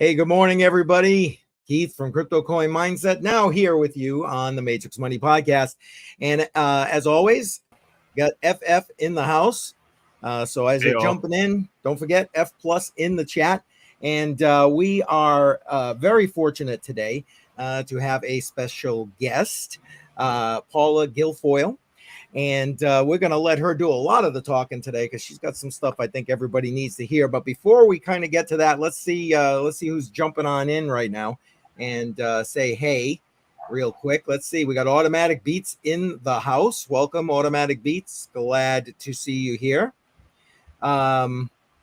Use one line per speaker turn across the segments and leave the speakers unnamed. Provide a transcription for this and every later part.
Hey, good morning, everybody. Keith from Crypto Coin Mindset, now here with you on the Matrix Money Podcast. And as always, got FF in the house. So as you're jumping in, don't forget F plus in the chat. And we are very fortunate today to have a special guest, Paula Guilfoyle. And we're going to let her do a lot of the talking today because she's got some stuff I think everybody needs to hear. But before we kind of get to that, let's see who's jumping on in right now and say hey real quick. Let's see. We got Automatic Beats in the house. Welcome, Automatic Beats. Glad to see you here.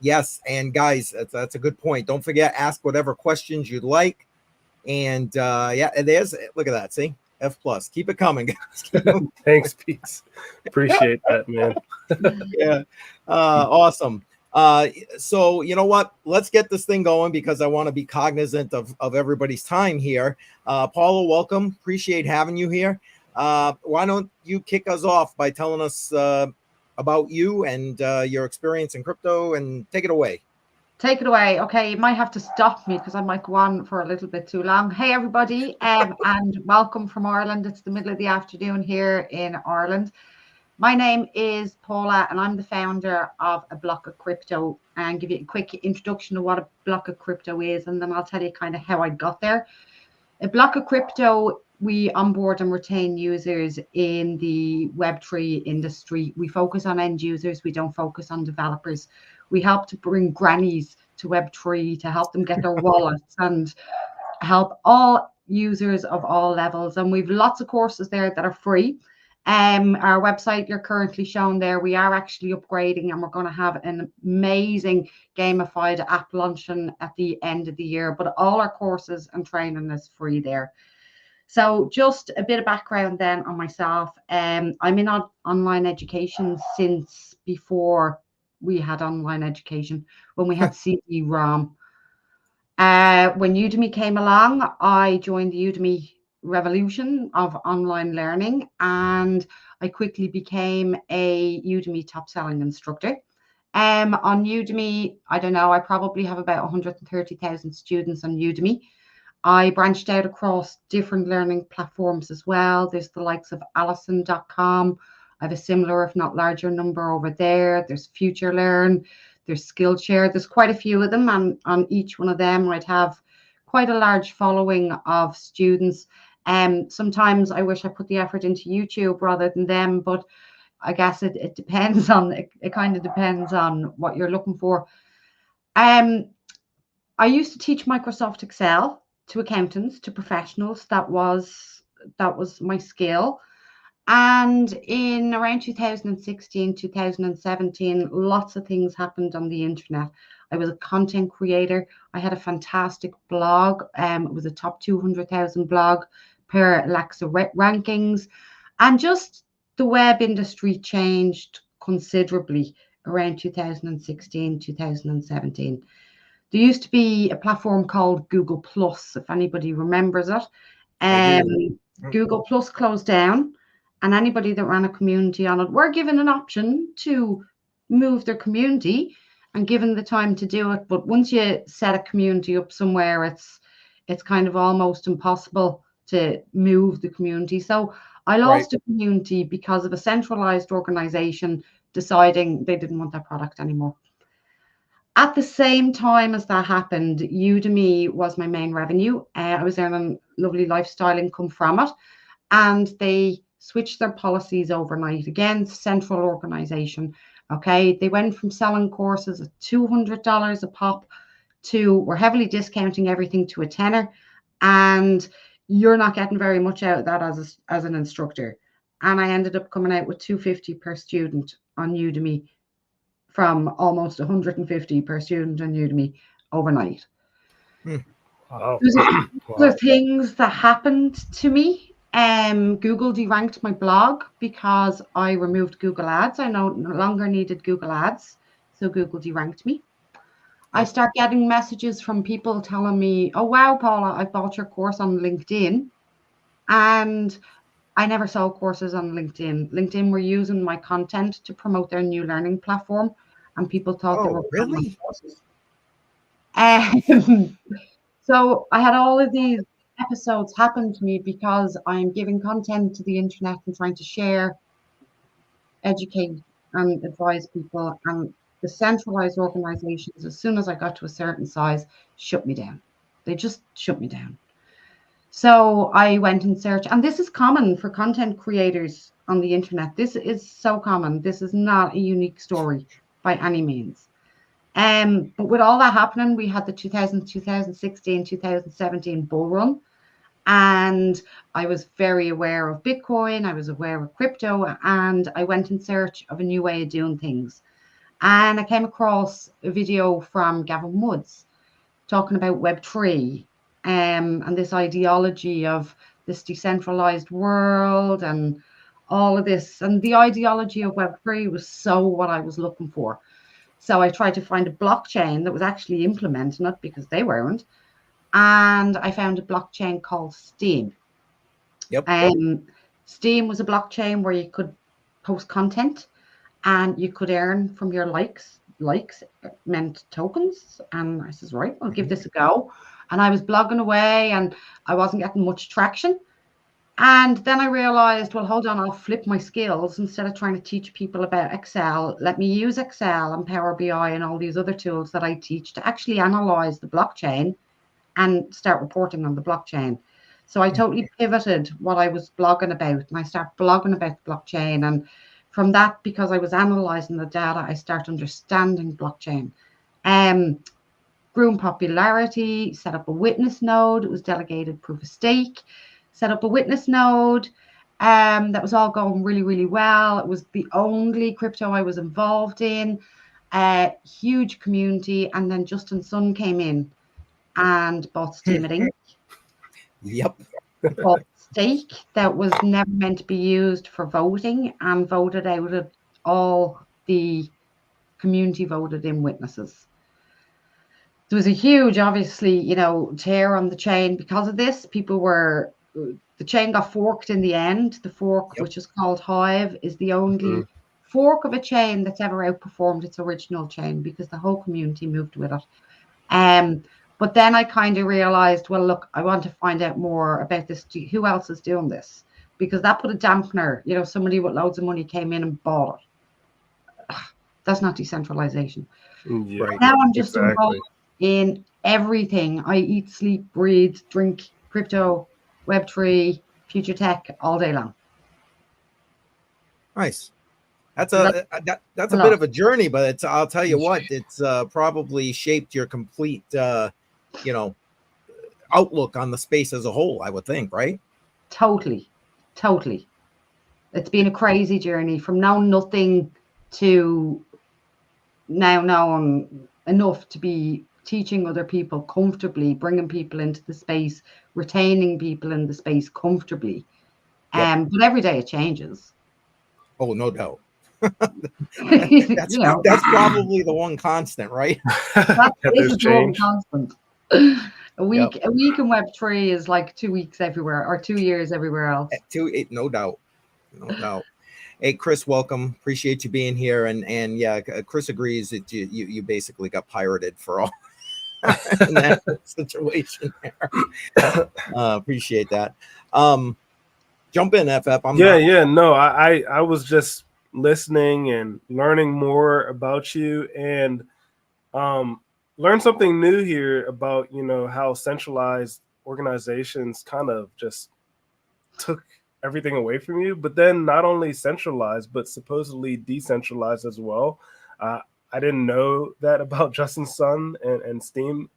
Yes, and guys, that's a good point. Don't forget, ask whatever questions you'd like. And yeah, and there's, look at that. See? F plus. Keep it coming, guys.
Thanks, Pete. Appreciate that, man.
Yeah. Awesome. So you know what? Let's get this thing going because I want to be cognizant of everybody's time here. Paula, welcome. Appreciate having you here. Why don't you kick us off by telling us about you and your experience in crypto, and take it away.
Take it away. Okay, you might have to stop me because I might go on for a little bit too long. Hey, everybody, and welcome from Ireland. It's the middle of the afternoon here in Ireland. My name is Paula, and I'm the founder of A Block of Crypto, and give you a quick introduction of what A Block of Crypto is, and then I'll tell you kind of how I got there. A Block of Crypto, we onboard and retain users in the Web3 industry. We focus on end users. We don't focus on developers. We help to bring grannies to Web3 to help them get their wallets and help all users of all levels. And we've lots of courses there that are free. Our website, you're currently shown there. We are actually upgrading, and we're going to have an amazing gamified app launching at the end of the year. But all our courses and training is free there. So just a bit of background then on myself. I'm in online education since before we had online education, when we had CD-ROM. When Udemy came along, I joined the Udemy revolution of online learning, and I quickly became a Udemy top-selling instructor. On Udemy, I don't know, I probably have about 130,000 students on Udemy. I branched out across different learning platforms as well. There's the likes of Allison.com. I have a similar, if not larger, number over there. There's FutureLearn, there's Skillshare. There's quite a few of them, and on each one of them, I'd have quite a large following of students. Sometimes I wish I put the effort into YouTube rather than them, but I guess it depends on, it kind of depends on what you're looking for. I used to teach Microsoft Excel to accountants, to professionals. That was my skill. And in around 2016, 2017, lots of things happened on the internet. I was a content creator. I had a fantastic blog. It was a top 200,000 blog per Alexa rankings. And just the web industry changed considerably around 2016, 2017. There used to be a platform called Google Plus, if anybody remembers it. Google Plus closed down, and anybody that ran a community on it were given an option to move their community and given the time to do it. But once you set a community up somewhere, it's kind of almost impossible to move the community. So I lost a community because of a centralized organization deciding they didn't want that product anymore. At the same time as that happened, Udemy was my main revenue. I was earning lovely lifestyle income from it, and they switched their policies overnight. Again, central organization. Okay, they went from selling courses at $200 a pop to we're heavily discounting everything to a tenner, and you're not getting very much out of that as an instructor. And I ended up coming out with $250 per student on Udemy, from almost 150 per student on Udemy overnight.
Wow.
There's things that happened to me. Google deranked my blog because I removed Google Ads. I no longer needed Google Ads, so Google deranked me. I start getting messages from people telling me, oh, wow, Paula, I bought your course on LinkedIn. And I never sold courses on LinkedIn. LinkedIn were using my content to promote their new learning platform, and people thought they were
really?
courses. So I had all of these episodes happen to me because I'm giving content to the internet and trying to share, educate, and advise people. And the centralized organizations, as soon as I got to a certain size, shut me down. They just shut me down. So I went in search, and this is common for content creators on the internet. This is so common. This is not a unique story by any means. But with all that happening, we had the 2016, 2017 bull run. And I was very aware of Bitcoin. I was aware of crypto, and I went in search of a new way of doing things. And I came across a video from Gavin Woods talking about Web3 and this ideology of this decentralized world and all of this. And the ideology of Web3 was so what I was looking for. So I tried to find a blockchain that was actually implementing it because they weren't. And I found a blockchain called Steam.
Yep.
Steam was a blockchain where you could post content and you could earn from your likes. Likes meant tokens. And I says, right, I'll give this a go. And I was blogging away and I wasn't getting much traction. And then I realized, well, hold on, I'll flip my skills. Instead of trying to teach people about Excel, let me use Excel and Power BI and all these other tools that I teach to actually analyze the blockchain and start reporting on the blockchain. So I totally pivoted what I was blogging about, and I started blogging about the blockchain. And from that, because I was analyzing the data, I started understanding blockchain. Grew in popularity, set up a witness node. It was delegated proof of stake. Set up a witness node. That was all going really, really well. It was the only crypto I was involved in. Huge community. And then Justin Sun came in and bought Steam at Inc.
Yep.
Bought stake that was never meant to be used for voting and voted out of all the community voted in witnesses. There was a huge, obviously, tear on the chain because of this. The chain got forked in the end. The fork, which is called Hive, is the only fork of a chain that's ever outperformed its original chain because the whole community moved with it. But then I kind of realized, well, look, I want to find out more about this. Who else is doing this? Because that put a dampener. Somebody with loads of money came in and bought it. That's not decentralization.
Yeah,
right. Now I'm just involved in everything. I eat, sleep, breathe, drink crypto, Web3, future tech all day long.
Nice. That's a bit of a journey, but I'll tell you what, it's probably shaped your complete outlook on the space as a whole, I would think, right?
Totally. It's been a crazy journey from knowing nothing to now knowing enough to be teaching other people comfortably, bringing people into the space, retaining people in the space comfortably. But every day it changes.
Oh, no doubt. That's probably the one constant, right?
That is the one constant. A week in Web3 is like 2 weeks everywhere, or 2 years everywhere else.
No doubt. Hey, Chris, welcome. Appreciate you being here. And yeah, Chris agrees that you basically got pirated for all in that situation there. Appreciate that. Jump in, FF.
No, I was just listening and learning more about you, and learn something new here about how centralized organizations kind of just took everything away from you, but then not only centralized but supposedly decentralized as well. I didn't know that about Justin Sun and Steam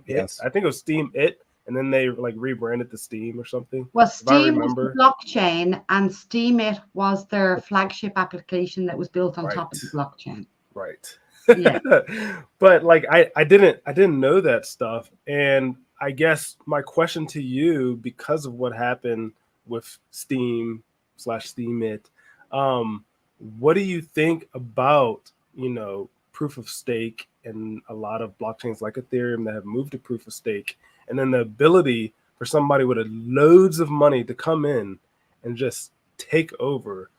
Yes.
I think it was Steam It, and then they rebranded to Steam or something.
Well, Steam was the blockchain, and Steam It was their flagship application that was built on top of the blockchain.
Right.
Yeah.
But I didn't know that stuff, and I guess my question to you, because of what happened with Steam/Steam It, what do you think about proof of stake and a lot of blockchains like Ethereum that have moved to proof of stake, and then the ability for somebody with loads of money to come in and just take over?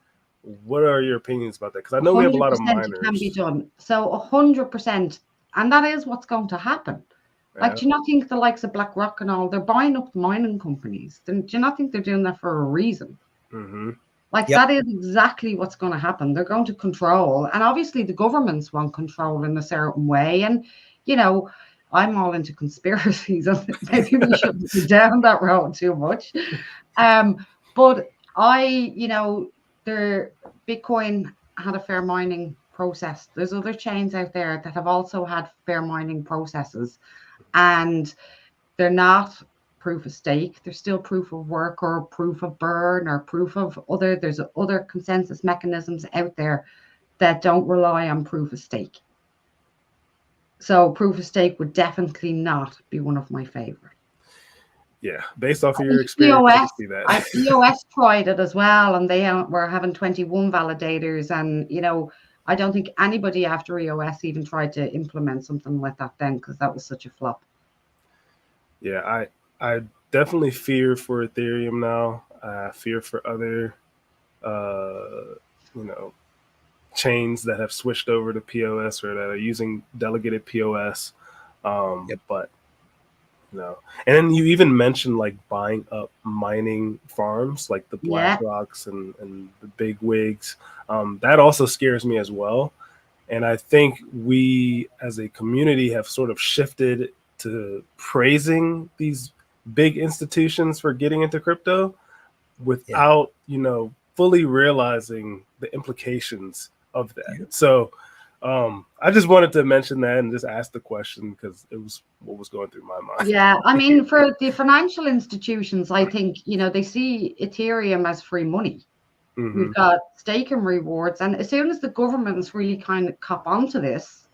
What are your opinions about that? Because I know we have a lot of miners.
It can be done. So 100%, and that is what's going to happen. Like, do you not think the likes of BlackRock and all, they're buying up the mining companies? Do you not think they're doing that for a reason?
Mm-hmm.
Like, that is exactly what's going to happen. They're going to control. And obviously the governments want control in a certain way. And, you know, I'm all into conspiracies. Maybe we shouldn't be down that road too much. But Bitcoin had a fair mining process. There's other chains out there that have also had fair mining processes. And they're not proof of stake, they're still proof of work or proof of burn or proof of there's other consensus mechanisms out there that don't rely on proof of stake. So proof of stake would definitely not be one of my favorite.
Yeah, based off of your experience, I see that.
EOS tried it as well, and they were having 21 validators, and I don't think anybody after EOS even tried to implement something like that then, because that was such a flop.
Yeah, I definitely fear for Ethereum now. Fear for other, chains that have switched over to POS or that are using delegated POS. But no. And then you even mentioned like buying up mining farms, like the BlackRocks and the big wigs. That also scares me as well. And I think we as a community have sort of shifted to praising these big institutions for getting into crypto without, fully realizing the implications of that. Yeah. So I just wanted to mention that and just ask the question because it was what was going through my mind.
Yeah, I mean, for the financial institutions, I think, they see Ethereum as free money. Mm-hmm. We've got staking rewards. And as soon as the governments really kind of cop onto this,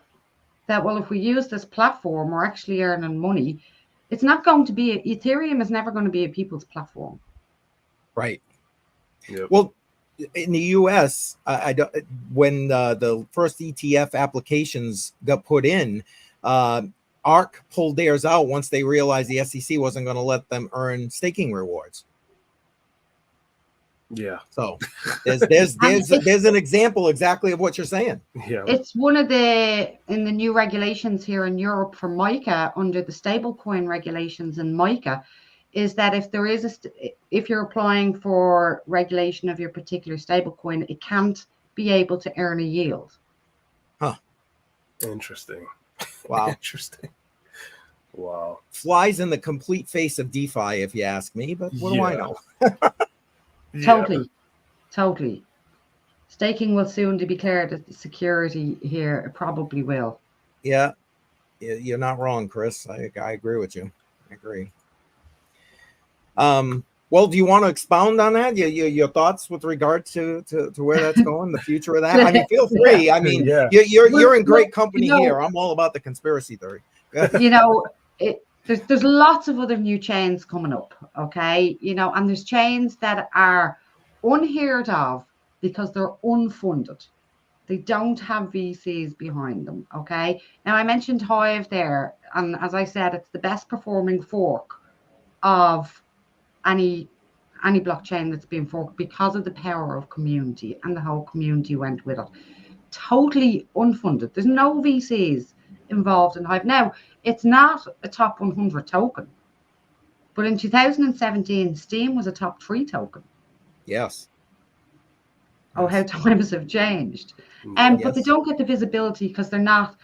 that, well, if we use this platform, we're actually earning money. It's not going to be, Ethereum is never going to be a people's platform. Right.
Yep. Well, in the US, when the first ETF applications got put in, ARC pulled theirs out once they realized the SEC wasn't going to let them earn staking rewards.
Yeah.
So there's an example exactly of what you're saying.
Yeah.
It's one of in the new regulations here in Europe for MiCA under the stablecoin regulations in MiCA is that if you're applying for regulation of your particular stablecoin, it can't be able to earn a yield.
Huh.
Interesting.
Wow.
Interesting. Wow.
Flies in the complete face of DeFi, if you ask me, but what do I know?
Totally. Staking will soon be declared as security here. It probably will.
Yeah, you're not wrong, Chris. I agree with you. I agree. Well, do you want to expound on that? Your thoughts with regard to where that's going, the future of that? I mean, feel free. I mean, you're in great company here. I'm all about the conspiracy theory.
There's lots of other new chains coming up, okay? And there's chains that are unheard of because they're unfunded. They don't have VCs behind them, okay? Now, I mentioned Hive there, and as I said, it's the best performing fork of any blockchain that's been forked because of the power of community, and the whole community went with it. Totally unfunded. There's no VCs involved in Hive. Now, it's not a top 100 token, but in 2017, Steam was a top 3 token.
Yes.
Oh, how times have changed. But they don't get the visibility because they're not.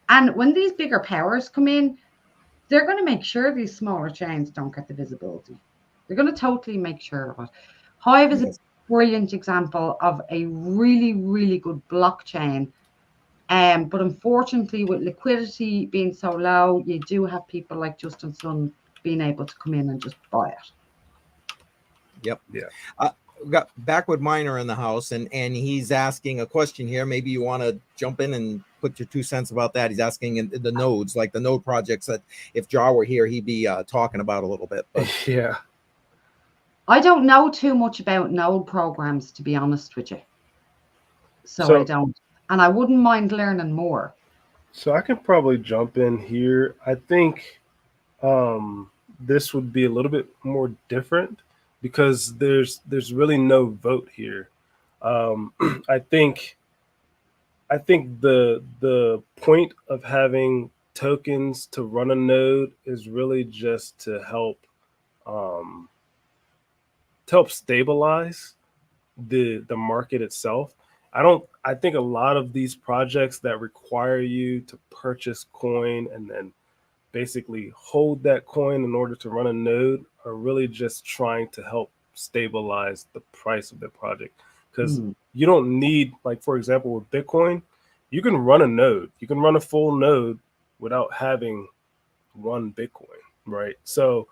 And when these bigger powers come in, they're going to make sure these smaller chains don't get the visibility. They're going to totally make sure of it. Hive is a brilliant example of a really, really good blockchain. But unfortunately, with liquidity being so low, you do have people like Justin Sun being able to come in and just buy it.
Yep. Yeah. We got Backward Miner in the house, and he's asking a question here. Maybe you want to jump in and put your 2 cents about that. He's asking the nodes, like the node projects that if Jar were here, he'd be talking about a little bit. But.
Yeah.
I don't know too much about node programs, to be honest with you. So I don't. And I wouldn't mind learning more.
So I can probably jump in here. I think this would be a little bit more different because there's really no vote here. I think the point of having tokens to run a node is really just to help stabilize the market itself. I think a lot of these projects that require you to purchase coin and then basically hold that coin in order to run a node are really just trying to help stabilize the price of the project. Because you don't need, like, for example, with Bitcoin, you can run a node, you can run a full node without having one Bitcoin, right? So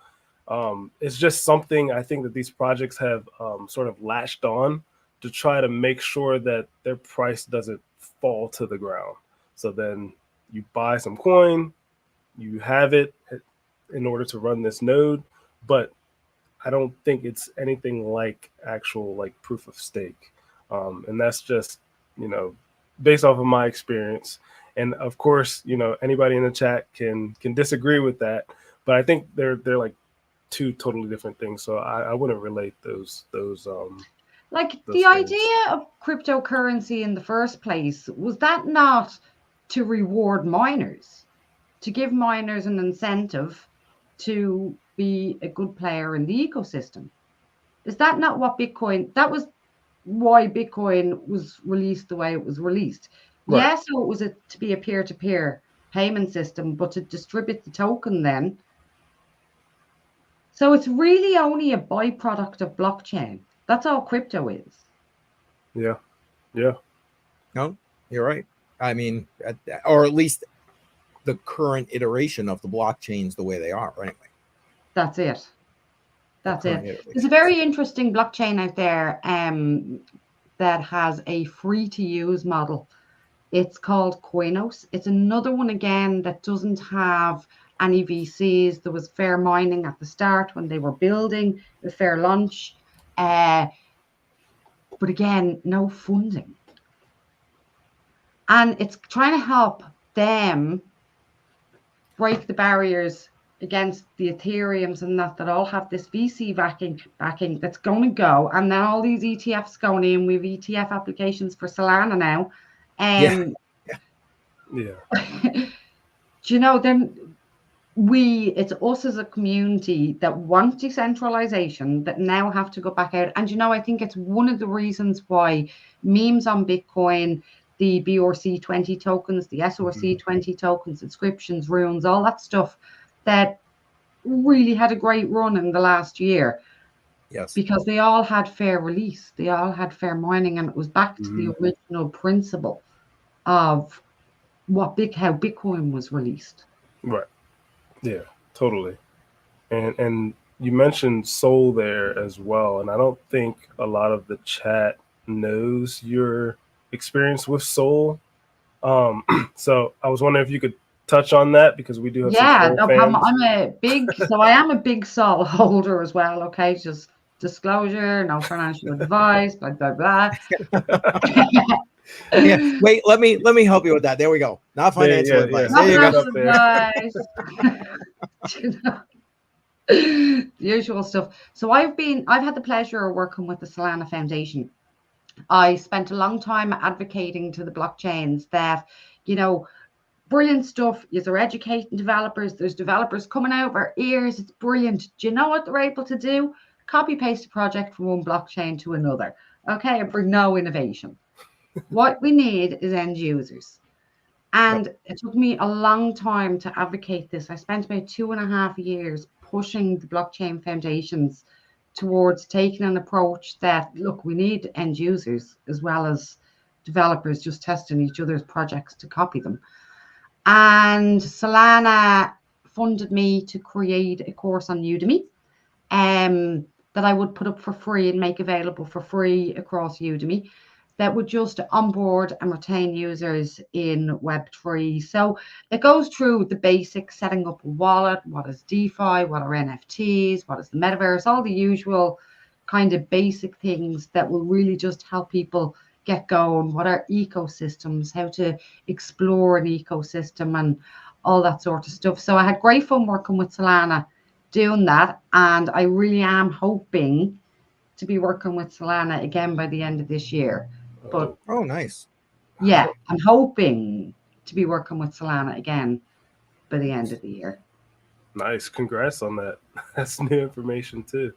it's just something I think that these projects have sort of latched on to try to make sure that their price doesn't fall to the ground. So then you buy some coin, you have it in order to run this node, but I don't think it's anything like actual like proof of stake. And that's just, based off of my experience. And of course, anybody in the chat can disagree with that, but I think they're like two totally different things. So I wouldn't relate those
like
those
the
things.
idea of cryptocurrency in the first place, was that not to reward miners, to give miners an incentive to be a good player in the ecosystem? Is that not what Bitcoin, that was why Bitcoin was released the way it was released?
Right.
Yeah, so it was to be a peer-to-peer payment system, but to distribute the token then. So it's really only a byproduct of blockchain. That's all crypto is.
Yeah.
No, you're right. I mean, or at least the current iteration of the blockchains the way they are, anyway.
That's it. There's a very interesting blockchain out there that has a free-to-use model. It's called Koinos. It's another one, again, that doesn't have any VCs. There was fair mining at the start when they were building the fair launch. But again, no funding. And it's trying to help them break the barriers against the Ethereums and that all have this VC backing that's going to go. And then all these ETFs going in. We have ETF applications for Solana now.
Yeah.
Then it's us as a community that want decentralization that now have to go back out. And I think it's one of the reasons why memes on Bitcoin, the BRC20 tokens, the SRC20 tokens, inscriptions, runes, all that stuff that really had a great run in the last year.
Yes.
Because they all had fair release, they all had fair mining, and it was back to the original principle of how Bitcoin was released.
Right. Yeah, totally. And you mentioned Sol there as well, and I don't think a lot of the chat knows your experience with Sol. So I was wondering if you could touch on that, because we do have some Sol fans.
I am a big Sol holder as well. Okay, just disclosure, no financial advice, blah blah blah.
Yeah. Wait, let me help you with that. There we go. Not financial advice.
Not
there you
financial
go.
advice. The usual stuff. So I've had the pleasure of working with the Solana Foundation. I spent a long time advocating to the blockchains that, brilliant stuff. You're educating developers. There's developers coming out of our ears. It's brilliant. Do you know what they're able to do? Copy paste a project from one blockchain to another. Okay, and bring no innovation. What we need is end users. And it took me a long time to advocate this. I spent about 2.5 years pushing the blockchain foundations towards taking an approach that, look, we need end users as well as developers just testing each other's projects to copy them. And Solana funded me to create a course on Udemy that I would put up for free and make available for free across Udemy, that would just onboard and retain users in Web3. So it goes through the basics, setting up a wallet, what is DeFi, what are NFTs, what is the metaverse, all the usual kind of basic things that will really just help people get going. What are ecosystems, how to explore an ecosystem and all that sort of stuff. So I had great fun working with Solana doing that. And I really am hoping to be working with Solana again by the end of this year. But
nice.
Yeah, I'm hoping to be working with Solana again by the end of the year.
Nice. Congrats on that. That's new information too.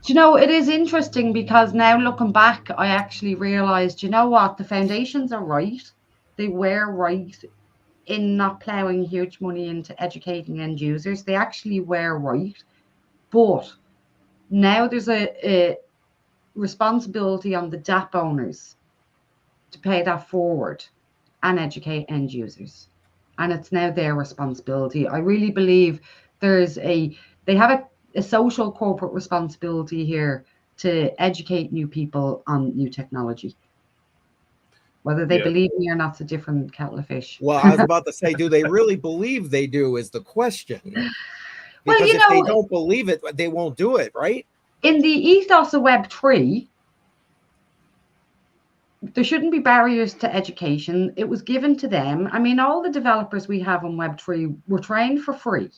Do you know, it is interesting because now looking back, I actually realized, you know what, the foundations are right. They were right in not plowing huge money into educating end users. They actually were right. But now there's a responsibility on the DApp owners to pay that forward and educate end users. And it's now their responsibility. I really believe they have a social corporate responsibility here to educate new people on new technology. Whether they believe me or not, it's a different kettle of fish.
Well, I was about to say, do they really believe they do is the question. Because
well,
if they don't believe it, they won't do it, right?
In the ethos of Web3, there shouldn't be barriers to education. It was given to them. I mean, all the developers we have on Web3 were trained for free.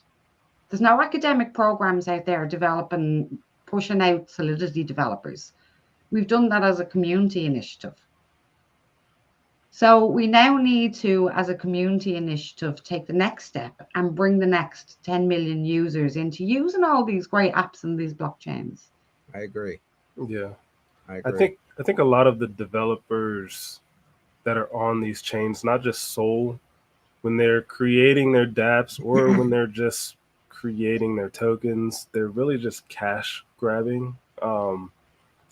There's no academic programs out there pushing out Solidity developers. We've done that as a community initiative. So we now need to, as a community initiative, take the next step and bring the next 10 million users into using all these great apps and these blockchains.
I agree.
Yeah.
I agree.
I think a lot of the developers that are on these chains, not just Sol, when they're creating their dApps or when they're just creating their tokens, they're really just cash grabbing.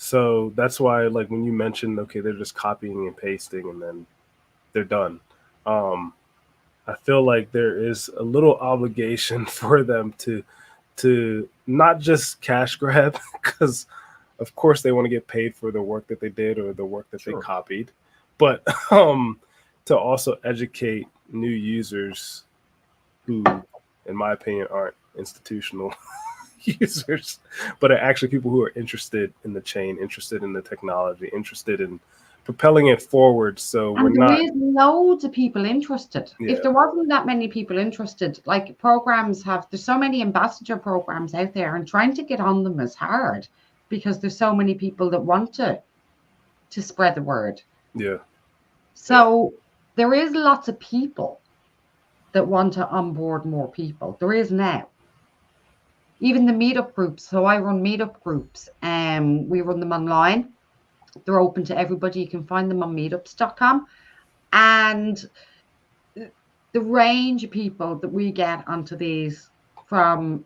So that's why, like, when you mentioned, okay, they're just copying and pasting and then they're done. I feel like there is a little obligation for them to not just cash grab, because of course they want to get paid for the work that they did or the work that they copied, but to also educate new users who, in my opinion, aren't institutional users, but are actually people who are interested in the chain, interested in the technology, interested in propelling it forward. So
there is loads of people interested.
Yeah.
If there wasn't that many people interested, like there's so many ambassador programs out there, and trying to get on them is hard because there's so many people that want to spread the word.
Yeah.
So there is lots of people that want to onboard more people. There is now. Even the meetup groups. So I run meetup groups. We run them online. They're open to everybody. You can find them on meetups.com. And the range of people that we get onto these, from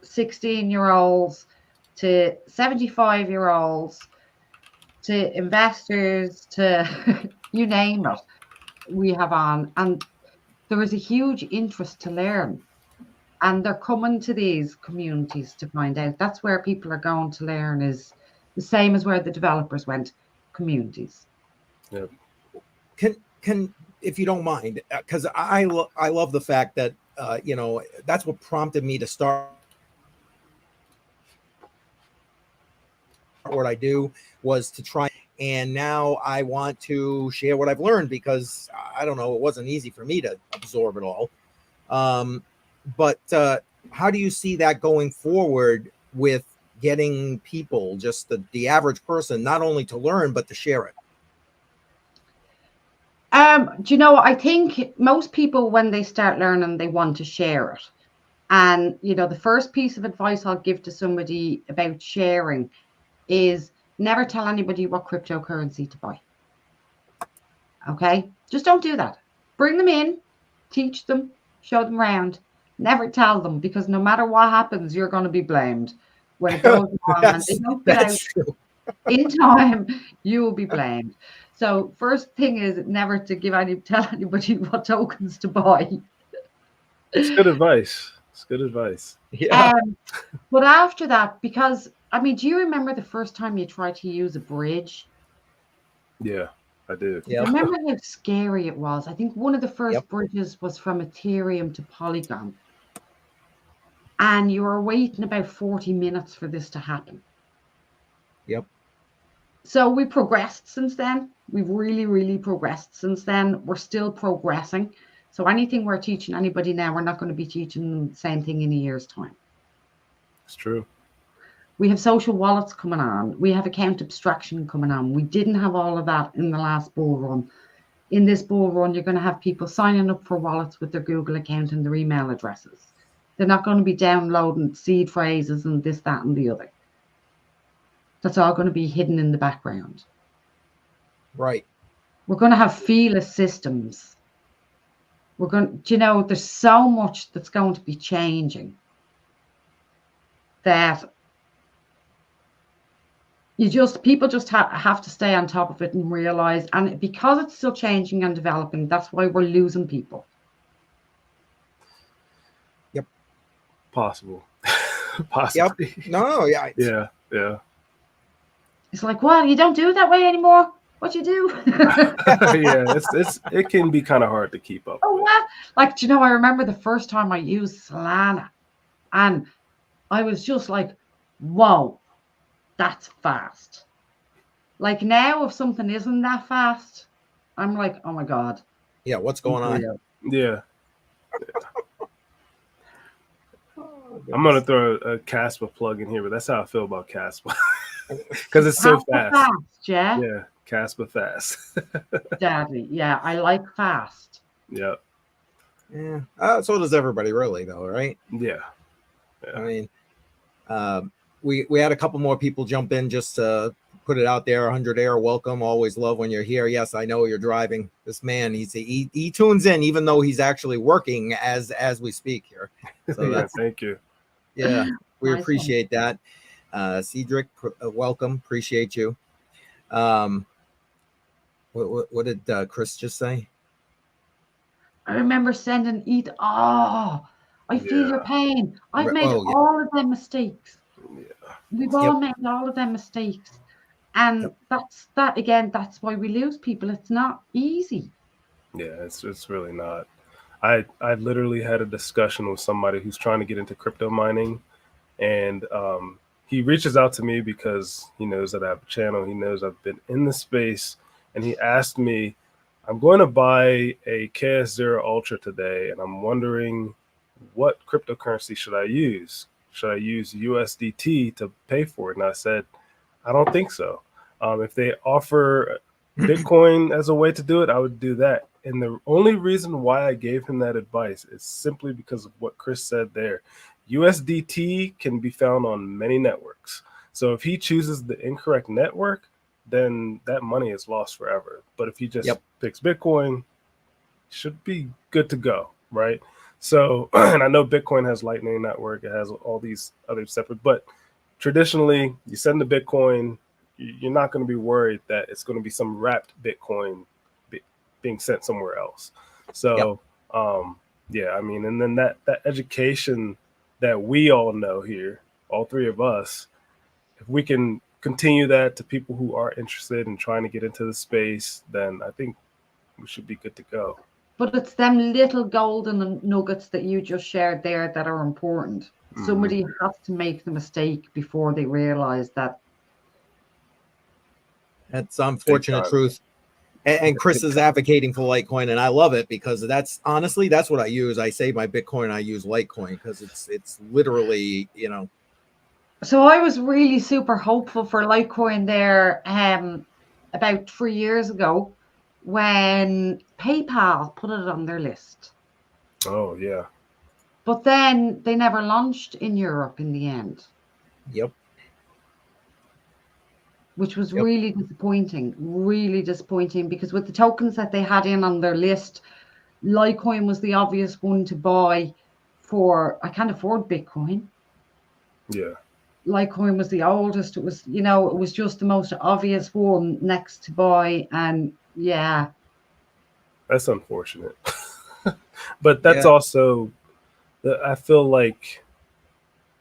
16-year-olds to 75-year-olds to investors to you name it, we have on. And there is a huge interest to learn. And they're coming to these communities to find out. That's where people are going to learn, is the same as where the developers went, communities.
Yeah.
Can if you don't mind, because I love the fact that that's what prompted me to start what I do, was to try, and now I want to share what I've learned, because I don't know, it wasn't easy for me to absorb it all. But how do you see that going forward with getting people, just the average person, not only to learn, but to share it?
Do you know, I think most people, when they start learning, they want to share it. And, the first piece of advice I'll give to somebody about sharing is never tell anybody what cryptocurrency to buy. Okay? Just don't do that. Bring them in, teach them, show them around. Never tell them, because no matter what happens, you're going to be blamed. When it goes wrong and they don't get out in time, you will be blamed. So first thing is never to tell anybody what tokens to buy.
It's good advice. It's good advice.
Yeah.
But after that, because, do you remember the first time you tried to use a bridge?
Yeah, I do.
Yeah.
Remember how scary it was? I think one of the first bridges was from Ethereum to Polygon. And you were waiting about 40 minutes for this to happen.
Yep.
So we progressed since then. We've really, really progressed since then. We're still progressing. So anything we're teaching anybody now, we're not going to be teaching them the same thing in a year's time.
It's true.
We have social wallets coming on. We have account abstraction coming on. We didn't have all of that in the last bull run. in this bull run, you're going to have people signing up for wallets with their Google account and their email addresses. They're not going to be downloading seed phrases and this, that, and the other. That's all going to be hidden in the background.
Right.
We're going to have feeless systems. We're going, there's so much that's going to be changing that people just have to stay on top of it and realize, and because it's still changing and developing, that's why we're losing people.
Yep. Possible. Possibly.
Yep. No, yeah.
Yeah.
It's like, well, you don't do it that way anymore. What you do?
Yeah, it can be kind of hard to keep up.
Oh, what? Like, I remember the first time I used Solana, and I was just like, whoa, that's fast. Like now, if something isn't that fast, I'm like, oh my God.
Yeah, what's going on?
Yeah. I'm going to throw a Caspa plug in here, but that's how I feel about Caspa. Because it's so fast. Yeah, Caspa fast.
Daddy, yeah, I like fast.
Yep.
Yeah. So does everybody, really, though, right?
Yeah.
I mean, we had a couple more people jump in just to put it out there. 100 Air, welcome. Always love when you're here. Yes, I know you're driving. This man, he tunes in even though he's actually working as we speak here. So
yeah, thank you.
Yeah, we
Nice
appreciate that. Cedric, welcome. Appreciate you. What did Chris just say?
I remember sending ETH. Oh, I feel your pain. I've made all of them mistakes.
Yeah.
We've all made all of them mistakes. And that's why we lose people. It's not easy.
Yeah, it's really not. I literally had a discussion with somebody who's trying to get into crypto mining, and he reaches out to me because he knows that I have a channel. He knows I've been in the space, and he asked me, I'm going to buy a KS0 Ultra today, and I'm wondering what cryptocurrency should I use? Should I use USDT to pay for it? And I said, I don't think so. If they offer Bitcoin as a way to do it, I would do that. And the only reason why I gave him that advice is simply because of what Chris said there. USDT can be found on many networks. So if he chooses the incorrect network, then that money is lost forever. But if he just picks Bitcoin, should be good to go, right? So, and I know Bitcoin has Lightning Network, it has all these other separate, but traditionally you send the Bitcoin, you're not going to be worried that it's going to be some wrapped Bitcoin being sent somewhere else. So, yeah, I mean, and then that education that we all know here, all three of us, if we can continue that to people who are interested in trying to get into the space, then I think we should be good to go.
But it's them little golden nuggets that you just shared there that are important. Mm-hmm. Somebody has to make the mistake before they realize that.
That's unfortunate truth. And Chris is advocating for Litecoin, and I love it because that's honestly, that's what I use. I save my Bitcoin, I use Litecoin because it's literally,
So I was really super hopeful for Litecoin there about 3 years ago when PayPal put it on their list.
Oh, yeah.
But then they never launched in Europe in the end.
Yep.
Which was really disappointing because with the tokens that they had in on their list, Litecoin was the obvious one to buy for, I can't afford Bitcoin.
Yeah.
Litecoin was the oldest. It was, it was just the most obvious one next to buy. And yeah.
That's unfortunate. But that's also, I feel like,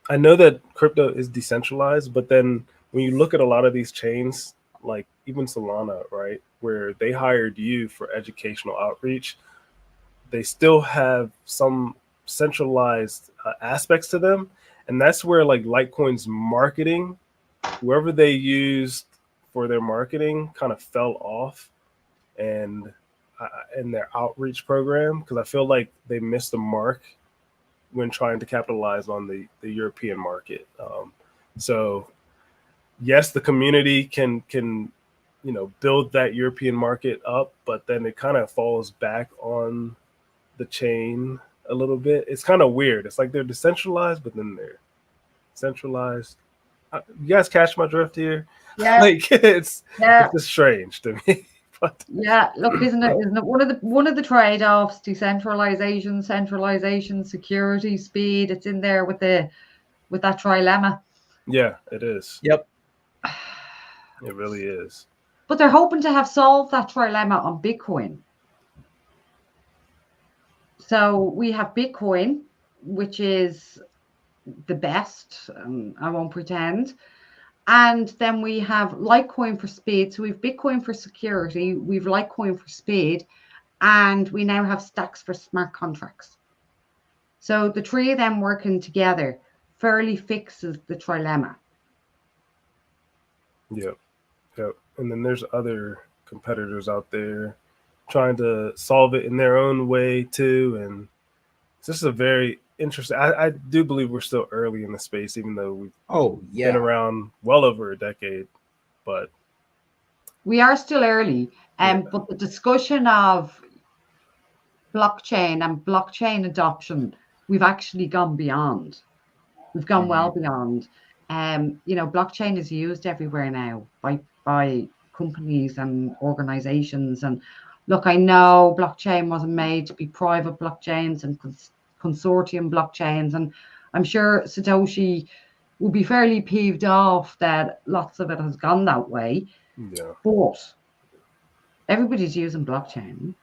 I know that crypto is decentralized, but then when you look at a lot of these chains, like even Solana, right, where they hired you for educational outreach, they still have some centralized aspects to them. And that's where like Litecoin's marketing, whoever they used for their marketing kind of fell off and in their outreach program, because I feel like they missed the mark when trying to capitalize on the European market. So yes, the community can build that European market up, but then it kind of falls back on the chain a little bit. It's kind of weird. It's like they're decentralized, but then they're centralized. You guys catch my drift here?
Yeah.
Like it's just strange to me. But
yeah, look, isn't it one of the trade-offs? Decentralization, centralization, security, speed. It's in there with that trilemma.
Yeah, it is.
Yep.
It really is.
But they're hoping to have solved that trilemma on Bitcoin. So we have Bitcoin, which is the best, I won't pretend. And then we have Litecoin for speed. So we've Bitcoin for security, we've Litecoin for speed, and we now have stacks for smart contracts. So the three of them working together fairly fixes the trilemma.
Yep. And then there's other competitors out there trying to solve it in their own way too. And it's just a very interesting. I do believe we're still early in the space, even though we've been around well over a decade. But
we are still early. But the discussion of blockchain and blockchain adoption, we've actually gone beyond. We've gone well beyond. Blockchain is used everywhere now by companies and organizations. And look, I know blockchain wasn't made to be private blockchains and consortium blockchains, and I'm sure Satoshi will be fairly peeved off that lots of it has gone that way.
Yeah.
But everybody's using blockchain.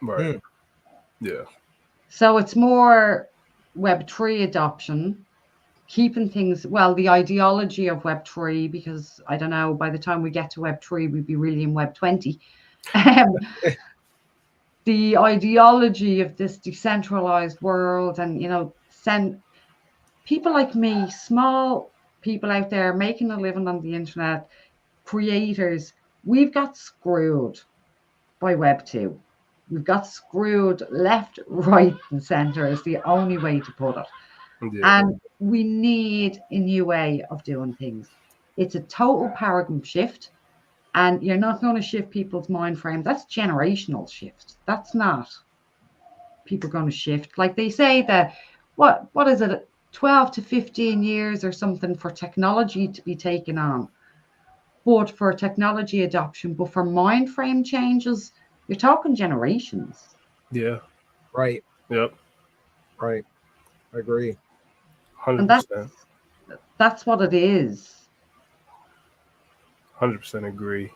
Right. Yeah.
So it's more Web3 adoption, keeping things, the ideology of Web3, because I don't know, by the time we get to Web3, we'd be really in Web20. The ideology of this decentralized world, and, send people like me, small people out there making a living on the internet, creators, we've got screwed by Web2. We've got screwed left, right, and center is the only way to put it. Yeah. And we need a new way of doing things. It's a total paradigm shift, and you're not going to shift people's mind frame. That's generational shift. That's not people going to shift. Like they say that, what is it, 12 to 15 years or something for technology to be taken on. But for technology adoption, but for mind frame changes, you're talking generations.
Yeah.
Right.
Yep.
Right. I agree.
100%.
That's what it is.
100% agree.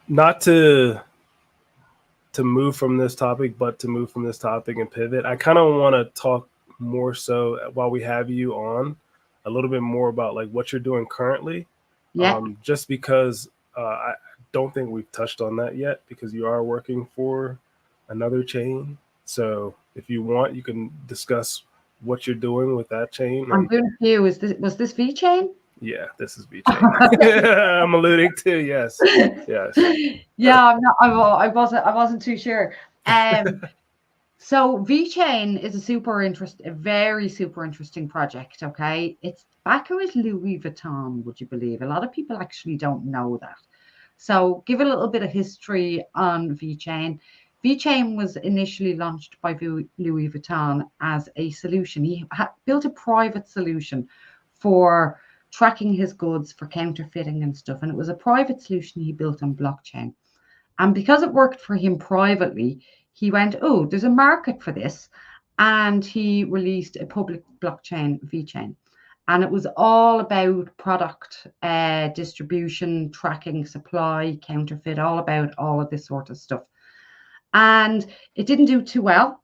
Not to move from this topic, but to move from this topic and pivot. I kind of want to talk more so while we have you on a little bit more about like what you're doing currently.
Yeah.
Just because I don't think we've touched on that yet, because you are working for another chain. So if you want, you can discuss what you're doing with that chain.
I'm doing a few. Was this VeChain?
Yeah, this is VeChain. I'm alluding to, yes.
Yeah, I'm not. I wasn't too sure. So VeChain is a very super interesting project. Okay, it's backer is Louis Vuitton. Would you believe? A lot of people actually don't know that. So give a little bit of history on VeChain. VeChain was initially launched by Louis Vuitton as a solution. He built a private solution for tracking his goods for counterfeiting and stuff. And it was a private solution he built on blockchain. And because it worked for him privately, he went, oh, there's a market for this. And he released a public blockchain, VeChain. And it was all about product distribution, tracking, supply, counterfeit, all about all of this sort of stuff. And it didn't do too well.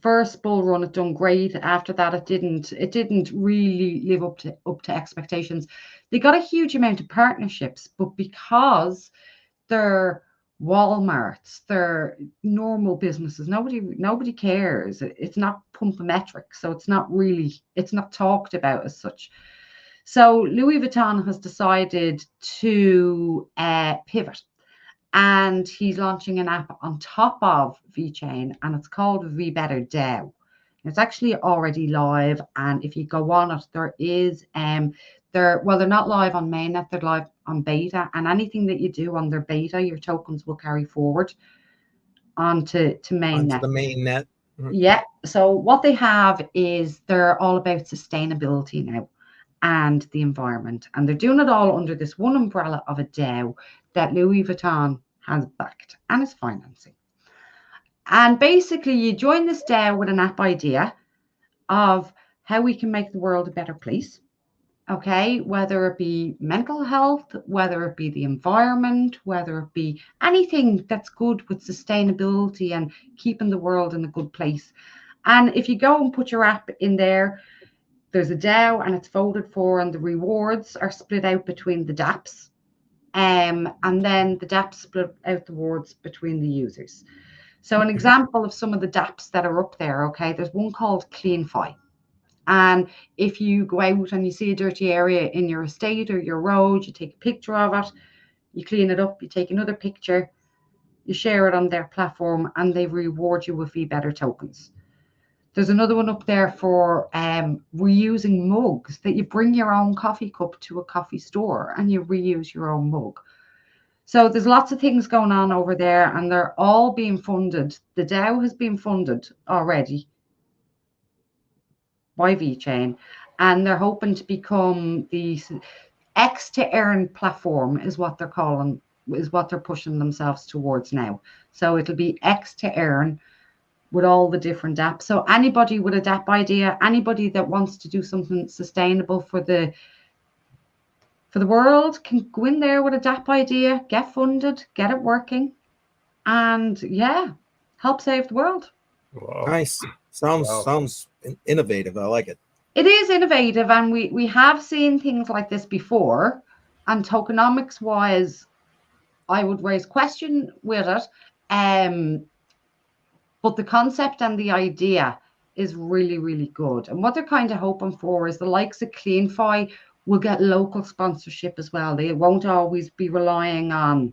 First bull run, it done great. After that, it didn't really live up to expectations. They got a huge amount of partnerships, but because they're Walmarts, they're normal businesses, nobody cares. It's not pumpometric, so it's not talked about as such. So Louis Vuitton has decided to pivot. And he's launching an app on top of VeChain, and it's called VBetter DAO. It's actually already live, and if you go on it, there is they're not live on mainnet, they're live on beta, and anything that you do on their beta, your tokens will carry forward onto mainnet.
The mainnet.
Yeah. So what they have is they're all about sustainability now and the environment, and they're doing it all under this one umbrella of a DAO that Louis Vuitton has backed and is financing. And basically, you join this DAO with an app idea of how we can make the world a better place. Okay, whether it be mental health, whether it be the environment, whether it be anything that's good with sustainability and keeping the world in a good place. And if you go and put your app in there, there's a DAO and it's voted for, and the rewards are split out between the dApps. And then the dApps split out the rewards between the users. So an example of some of the dApps that are up there, okay, there's one called CleanFi. And if you go out and you see a dirty area in your estate or your road, you take a picture of it, you clean it up, you take another picture, you share it on their platform, and they reward you with better tokens. There's another one up there for reusing mugs, that you bring your own coffee cup to a coffee store and you reuse your own mug. So there's lots of things going on over there, and they're all being funded. The DAO has been funded already by VeChain, and they're hoping to become the X to earn platform is what they're calling, is what they're pushing themselves towards now. So it'll be X to earn with all the different apps. So anybody with a DApp idea, anybody that wants to do something sustainable for the world, can go in there with a DApp idea, get funded, get it working, and yeah, help save the world.
Wow.
Nice. Sounds innovative. I like it.
It is innovative, and we have seen things like this before. And tokenomics wise, I would raise question with it. But the concept and the idea is really, really good. And what they're kind of hoping for is the likes of CleanFi will get local sponsorship as well. They won't always be relying on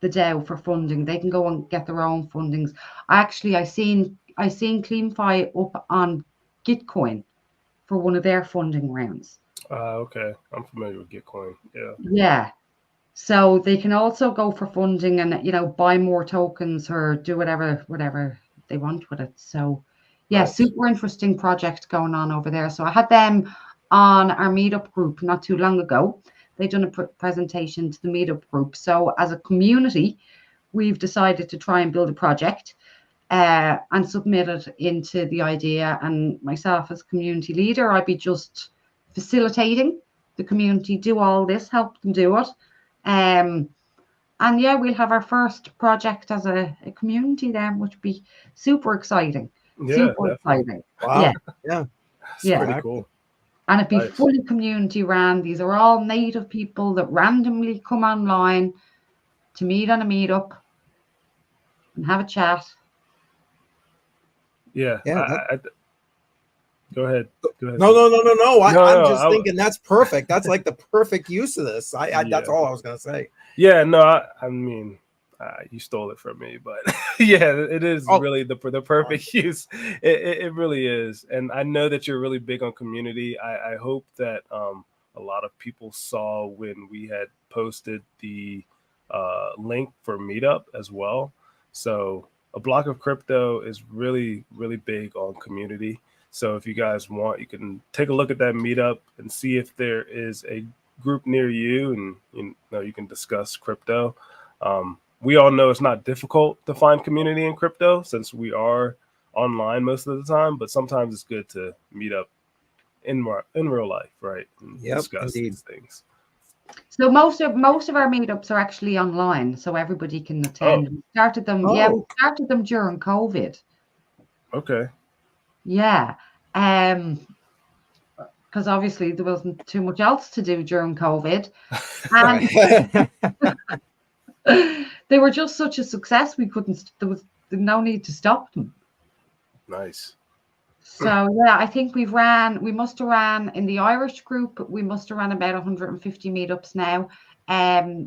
the DAO for funding. They can go and get their own fundings. I seen CleanFi up on Gitcoin for one of their funding rounds.
Okay, I'm familiar with Gitcoin. Yeah.
Yeah. So they can also go for funding and, you know, buy more tokens or do whatever they want with it. So yeah,
Nice.
Super interesting project going on over there. So I had them on our meetup group not too long ago. They've done a presentation to the meetup group. So as a community, we've decided to try and build a project and submit it into the idea. And myself as community leader, I'd be just facilitating the community do all this, help them do it. And yeah, we'll have our first project as a community then, which would be super exciting.
Yeah,
super
definitely.
exciting.
Wow.
Yeah.
It's
Yeah.
pretty cool.
And it'd be
Nice.
fully community ran. These are all native people that randomly come online to meet on a meetup and have a chat.
Yeah. Go ahead.
No. I'm just
I-
thinking that's perfect. That's like the perfect use of this. That's
Yeah.
all I was gonna say.
Yeah, no, I mean, you stole it from me, but yeah, it is really the perfect use. It really is, and I know that you're really big on community. I hope that a lot of people saw when we had posted the link for Meetup as well. So A Block of Crypto is really, really big on community. So if you guys want, you can take a look at that meetup and see if there is a group near you, and you can discuss crypto. We all know it's not difficult to find community in crypto since we are online most of the time, but sometimes it's good to meet up in real life, right? And discuss these things.
So most of our meetups are actually online, so everybody can attend. We started them during COVID.
Okay.
Yeah. Because obviously there wasn't too much else to do during COVID. And they were just such a success, there was no need to stop them.
Nice.
So yeah, I think we must have ran in the Irish group, we must have ran about 150 meetups now.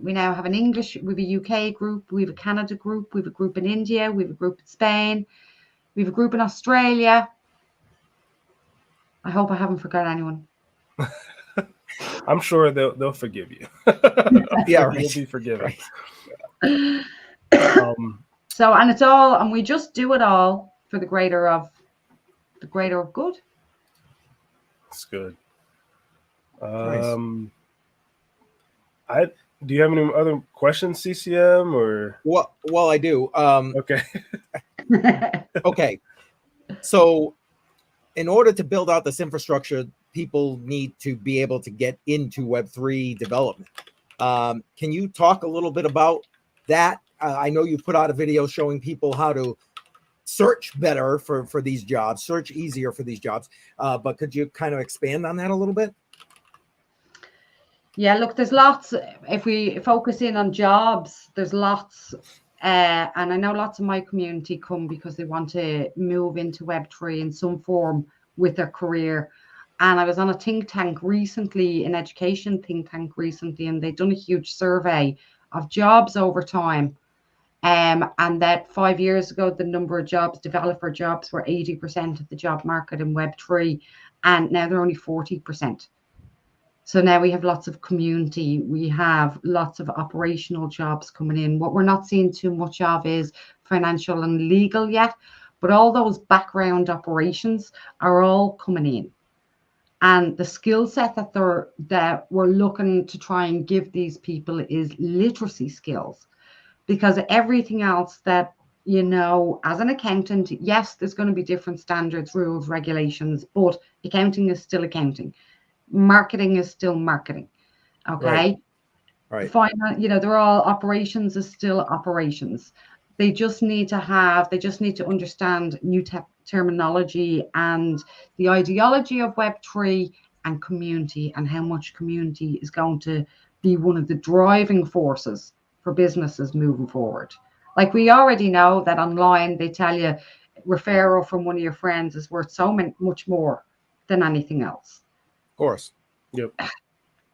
We now have we have a UK group, we have a Canada group, we have a group in India, we have a group in Spain, we have a group in Australia. I hope I haven't forgot anyone.
I'm sure they'll forgive you.
Yeah, right.
You'll be forgiven.
Right.
So, and it's all, and we just do it all for the greater of good.
That's good.
Nice.
Do you have any other questions, CCM, or?
Well, I do.
Okay.
Okay. So in order to build out this infrastructure, people need to be able to get into Web3 development. Can you talk a little bit about that? I know you put out a video showing people how to search better for these jobs, search easier for these jobs. But could you kind of expand on that a little bit?
Yeah, look, there's lots. If we focus in on jobs, there's lots. And I know lots of my community come because they want to move into Web3 in some form with their career. And I was on a think tank recently, an education think tank recently, and they'd done a huge survey of jobs over time. And that 5 years ago, the number of jobs, developer jobs, were 80% of the job market in Web3. And now they're only 40%. So now we have lots of community, we have lots of operational jobs coming in. What we're not seeing too much of is financial and legal yet, but all those background operations are all coming in. And the skill set that we're looking to try and give these people is literacy skills, because everything else that, you know, as an accountant, yes, there's going to be different standards, rules, regulations, but accounting is still accounting. Marketing is still marketing. Okay.
Right.
Finance, you know, they're all operations is still operations. They just need to understand new terminology and the ideology of Web3 and community, and how much community is going to be one of the driving forces for businesses moving forward. Like, we already know that online they tell you referral from one of your friends is worth much more than anything else.
Of course.
Yep.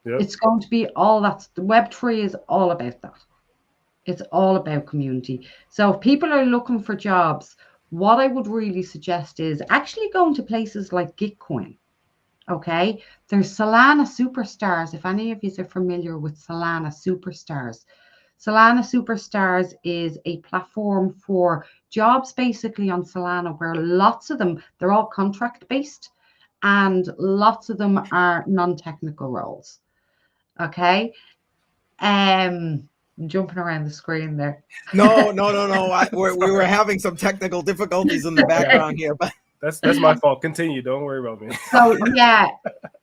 It's going to be all that. The Web3 is all about that. It's all about community. So if people are looking for jobs, what I would really suggest is actually going to places like Gitcoin. Okay. There's Solana Superstars. If any of you are familiar with Solana Superstars. Solana Superstars is a platform for jobs basically on Solana, where lots of them, they're all contract based, and lots of them are non-technical roles. Okay. I'm jumping around the screen there.
No. We were having some technical difficulties in the background here, but
that's my fault. Continue. Don't worry about me.
So yeah,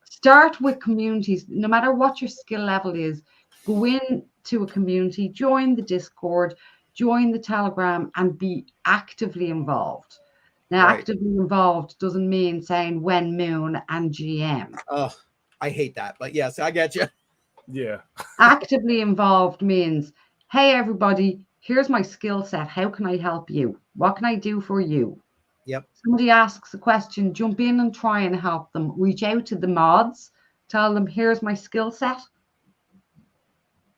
start with communities. No matter what your skill level is, go in to a community, join the Discord, join the Telegram, and be actively involved. Now,
Right.
Actively involved doesn't mean saying when, moon, and GM.
Oh, I hate that, but yes, I get you.
Yeah.
Actively involved means, hey, everybody, here's my skill set. How can I help you? What can I do for you?
Yep.
Somebody asks a question, jump in and try and help them. Reach out to the mods, tell them, here's my skill set.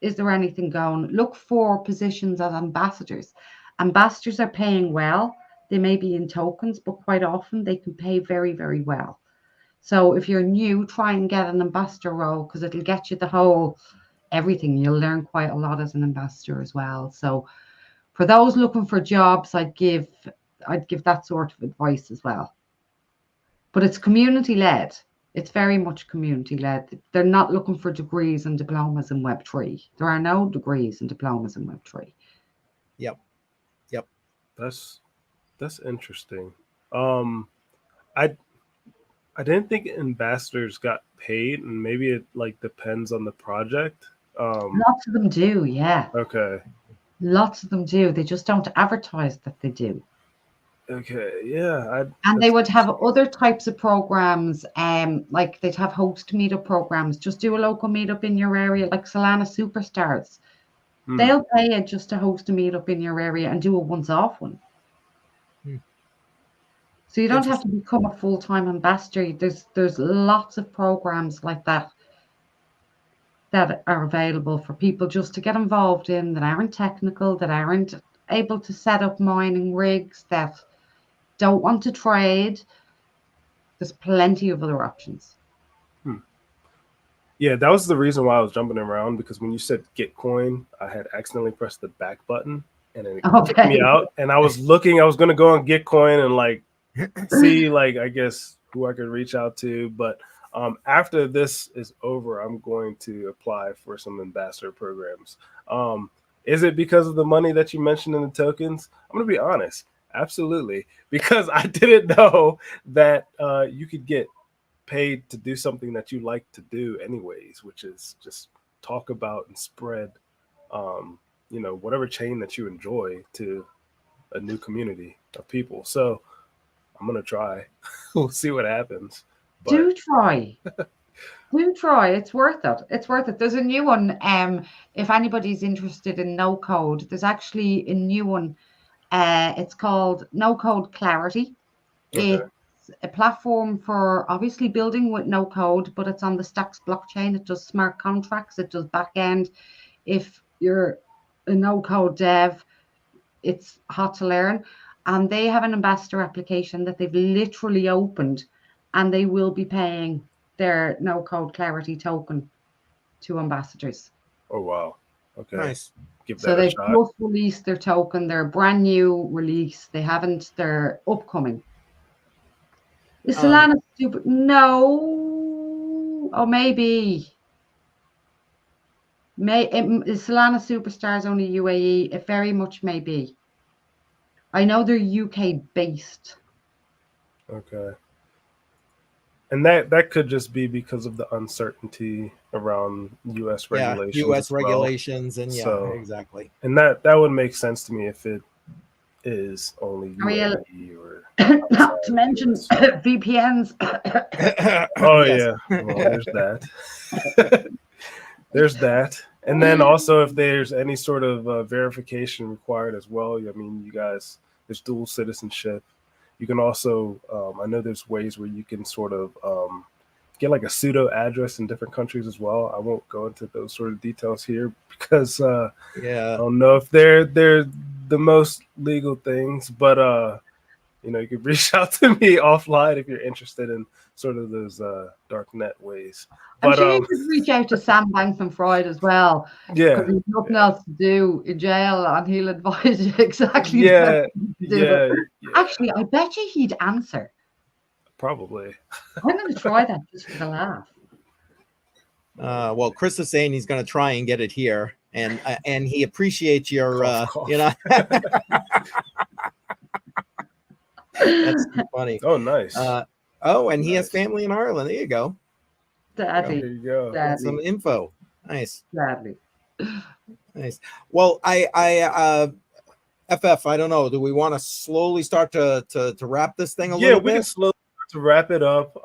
Is there anything going? Look for positions as ambassadors. Ambassadors are paying well. They may be in tokens, but quite often they can pay very, very well. So if you're new, try and get an ambassador role, because it'll get you the whole everything. You'll learn quite a lot as an ambassador as well. So for those looking for jobs, I'd give that sort of advice as well. But it's community led. It's very much community led. They're not looking for degrees and diplomas in Web3. There are no degrees and diplomas in Web3.
Yep.
That's interesting. I didn't think ambassadors got paid, and maybe it like depends on the project.
Lots of them do, yeah.
Okay.
Lots of them do. They just don't advertise that they do.
Okay, yeah.
And they would have other types of programs, like they'd have host meetup programs. Just do a local meetup in your area, like Solana Superstars. They'll pay you just to host a meetup in your area and do a once-off one. So you don't have to become a full-time ambassador. There's lots of programs like that are available for people just to get involved in, that aren't technical, that aren't able to set up mining rigs, that don't want to trade. There's plenty of other options.
Yeah, that was the reason why I was jumping around, because when you said Gitcoin, I had accidentally pressed the back button and then it kicked me out. And I was going to go on Gitcoin and like see like, I guess, who I could reach out to. But after this is over, I'm going to apply for some ambassador programs. Is it because of the money that you mentioned in the tokens? I'm going to be honest. Absolutely. Because I didn't know that you could get paid to do something that you like to do anyways, which is just talk about and spread, whatever chain that you enjoy to a new community of people. So I'm going to try. We'll see what happens. But
do try. Do try. It's worth it. It's worth it. There's a new one. If anybody's interested in no code, there's actually a new one. It's called No Code Clarity.
okay.
It's a platform for obviously building with no code, but it's on the Stacks blockchain. It does smart contracts. It does backend. If you're a no code dev, it's hot to learn. And they have an ambassador application that they've literally opened, and they will be paying their no code clarity token to ambassadors.
Oh, wow. Okay.
Nice.
Give that
So
a
they've
shot.
just released their token. They're a brand new release. They're upcoming. Is Solana stupid? No. Oh, maybe. Is Solana Superstars only UAE? It very much may be. I know they're UK based.
Okay. And that could just be because of the uncertainty around U.S. regulations.
Yeah, U.S. regulations, and
so,
exactly.
And that would make sense to me if it is only UAE or
not to mention VPNs.
Oh yes. Yeah, well, there's that. There's that, and then also if there's any sort of verification required as well. I mean, you guys, there's dual citizenship. You can also, I know there's ways where you can sort of get like a pseudo address in different countries as well. I won't go into those sort of details here because I don't know if they're the most legal things, but you can reach out to me offline if you're interested in sort of those dark net ways.
I'm
But
sure you could reach out to Sam Bankman-Fried as well.
Yeah,
because there's nothing else to do in jail, and he'll advise you exactly.
Yeah.
Actually, I bet you he'd answer.
Probably.
I'm going to try that just for the laugh.
Well, Chris is saying he's going to try and get it here, and he appreciates your, That's funny.
Oh, nice.
And he has family in Ireland. There you go.
Daddy.
There you go.
Daddy.
Some info. Nice.
Sadly.
Nice. Well, FF, I don't know. Do we want to slowly start to wrap this thing a little bit?
Yeah, we can slowly start to wrap it up.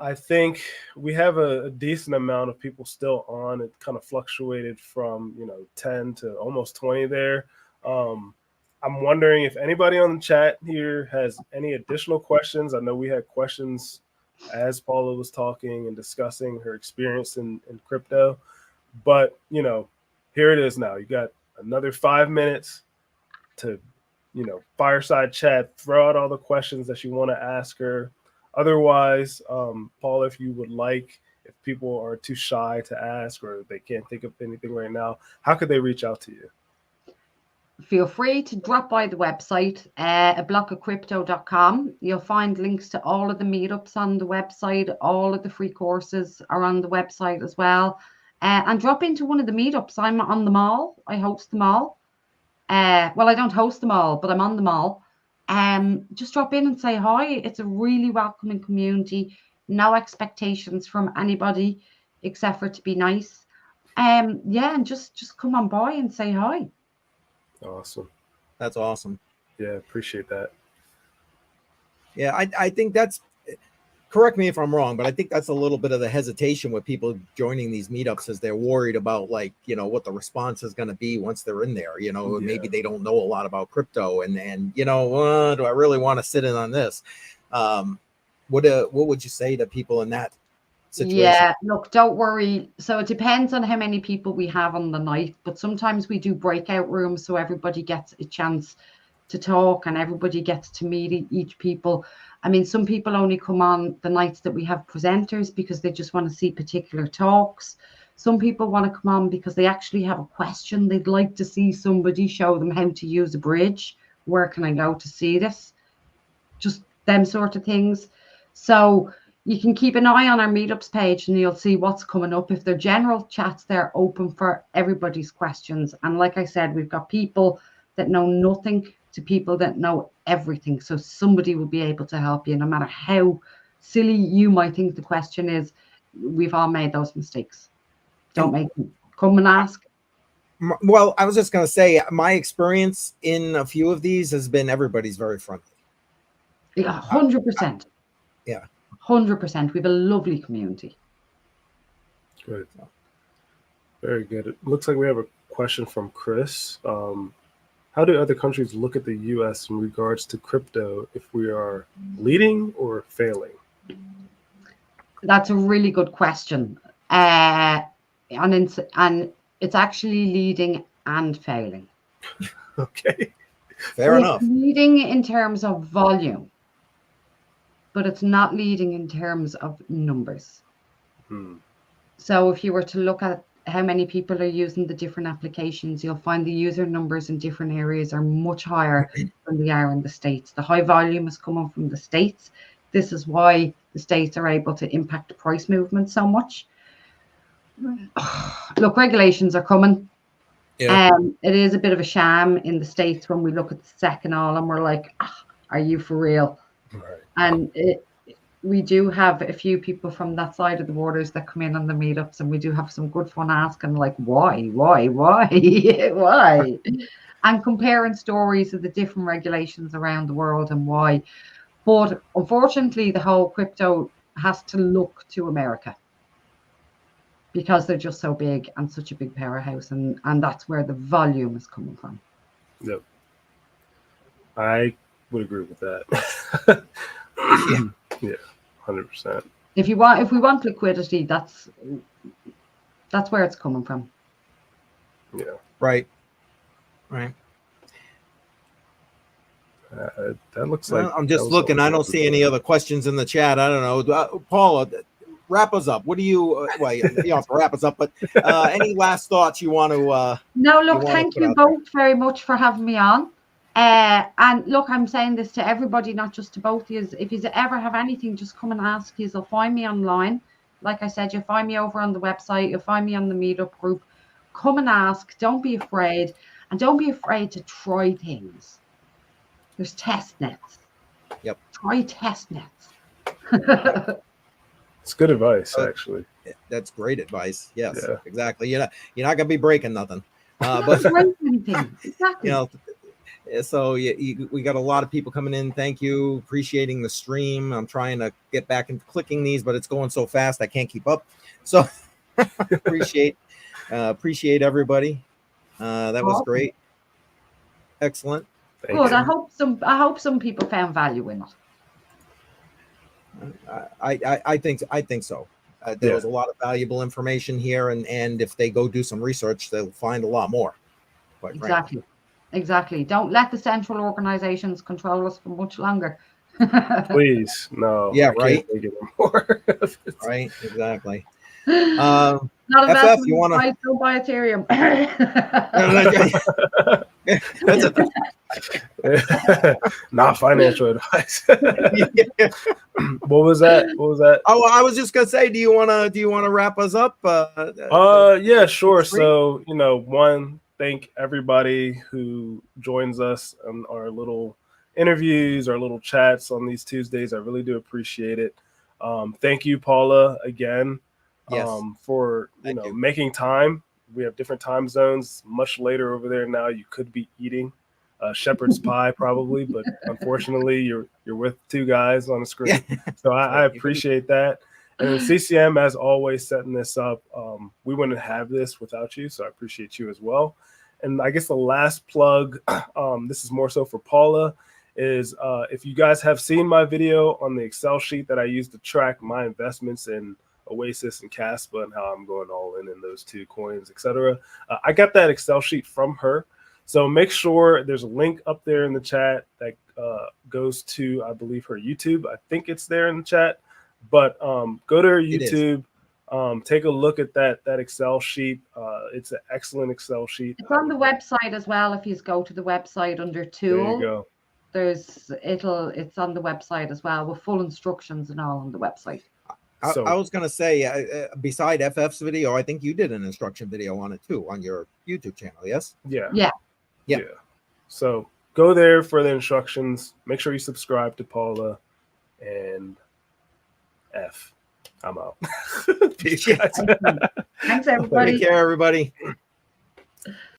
I think we have a decent amount of people still on. It kind of fluctuated from 10 to almost 20 there. I'm wondering if anybody on the chat here has any additional questions. I know we had questions as Paula was talking and discussing her experience in crypto, but here it is now. You got another 5 minutes to, fireside chat, throw out all the questions that you want to ask her. Otherwise, Paula, if you would like, if people are too shy to ask or they can't think of anything right now, how could they reach out to you?
Feel free to drop by the website, ablockofcrypto.com. You'll find links to all of the meetups on the website. All of the free courses are on the website as well. And drop into one of the meetups. I'm on them all. I host them all. Well, I don't host them all, but I'm on them all. Just drop in and say hi. It's a really welcoming community. No expectations from anybody except for to be nice. And just come on by and say hi.
Awesome.
That's awesome.
Yeah, appreciate that.
Yeah, I think that's, correct me if I'm wrong, but I think that's a little bit of the hesitation with people joining these meetups, is they're worried about what the response is going to be once they're in there. Maybe they don't know a lot about crypto, and do I really want to sit in on this? What would you say to people in that situation?
Yeah, look, don't worry. So it depends on how many people we have on the night, but sometimes we do breakout rooms so everybody gets a chance to talk, and everybody gets to meet each people. I mean, some people only come on the nights that we have presenters because they just want to see particular talks. Some people want to come on because they actually have a question. They'd like to see somebody show them how to use a bridge. Where can I go to see this? Just them sort of things. So you can keep an eye on our meetups page and you'll see what's coming up. If they're general chats, they're open for everybody's questions. And like I said, we've got people that know nothing to people that know everything. So somebody will be able to help you, no matter how silly you might think the question is. We've all made those mistakes. Don't make them. Come and ask.
Well, I was just going to say, my experience in a few of these has been everybody's very friendly.
Yeah, 100%.
Yeah.
100%. We have a lovely community.
Good. Very good. It looks like we have a question from Chris. How do other countries look at the U.S. in regards to crypto, if we are leading or failing?
That's a really good question. And it's actually leading and failing.
Okay.
Fair enough.
It's leading in terms of volume, but it's not leading in terms of numbers. So if you were to look at how many people are using the different applications, you'll find the user numbers in different areas are much higher than they are in the States. The high volume is coming from the States. This is why the States are able to impact the price movement so much. Look, regulations are coming.
Yeah.
It is a bit of a sham in the States when we look at the SEC and all, and we're like, are you for real?
Right.
And we do have a few people from that side of the borders that come in on the meetups, and we do have some good fun asking, like, why, why? And comparing stories of the different regulations around the world and why. But unfortunately, the whole crypto has to look to America because they're just so big and such a big powerhouse, and that's where the volume is coming from.
Yep. I would agree with that. Yeah, 100%.
If we want liquidity, that's where it's coming from.
Yeah.
Right.
That looks like.
I'm just looking. I don't see any other questions in the chat. I don't know. Paula, wrap us up. What do you? Well, you don't have to wrap us up, but any last thoughts you want to?
No, look, thank you both very much for having me on. And look, I'm saying this to everybody, not just to both of you. If you ever have anything, just come and ask. You'll find me online. Like I said, you'll find me over on the website. You'll find me on the meetup group. Come and ask. Don't be afraid. And don't be afraid to try things. There's test nets.
Yep.
Try test nets.
It's good advice, actually.
That's great advice. Yes,
Yeah.
exactly. You're not gonna be breaking nothing. But
exactly.
You know, so we got a lot of people coming in. Thank you, appreciating the stream. I'm trying to get back into clicking these, but it's going so fast I can't keep up. So appreciate everybody. That was great. Excellent.
Good. I hope some people found value in it.
I think so. There was a lot of valuable information here, and if they go do some research, they'll find a lot more.
Exactly. Don't let the central organizations control us for much longer.
Please, no.
Yeah,
right. Can't take it anymore.
Right. Exactly.
Not
FF, you want to?
Don't buy Ethereum.
Not financial advice. What was that?
Oh, I was just gonna say, do you want to wrap us up?
Yeah, sure. So, thank everybody who joins us on our little interviews, our little chats on these Tuesdays. I really do appreciate it. Thank you, Paula, again. For making time. We have different time zones, much later over there now. You could be eating shepherd's pie probably, but unfortunately you're with two guys on the screen. So I appreciate that. And then CCM, as always, setting this up. We wouldn't have this without you, so I appreciate you as well. And I guess the last plug, this is more so for Paula, is if you guys have seen my video on the Excel sheet that I use to track my investments in Oasis and Caspa and how I'm going all in those two coins, etc. I got that Excel sheet from her. So make sure there's a link up there in the chat that goes to, I believe, her YouTube. I think it's there in the chat. But go to her YouTube. Take a look at that Excel sheet. It's an excellent Excel sheet.
It's on the website as well. If you go to the website under tool,
there you go.
It's on the website as well with full instructions and all on the website.
I was going to say, beside FF's video, I think you did an instruction video on it too on your YouTube channel. Yes.
Yeah.
So go there for the instructions. Make sure you subscribe to Paula, and I'm out. Peace, guys.
Thanks, everybody.
Take care, everybody.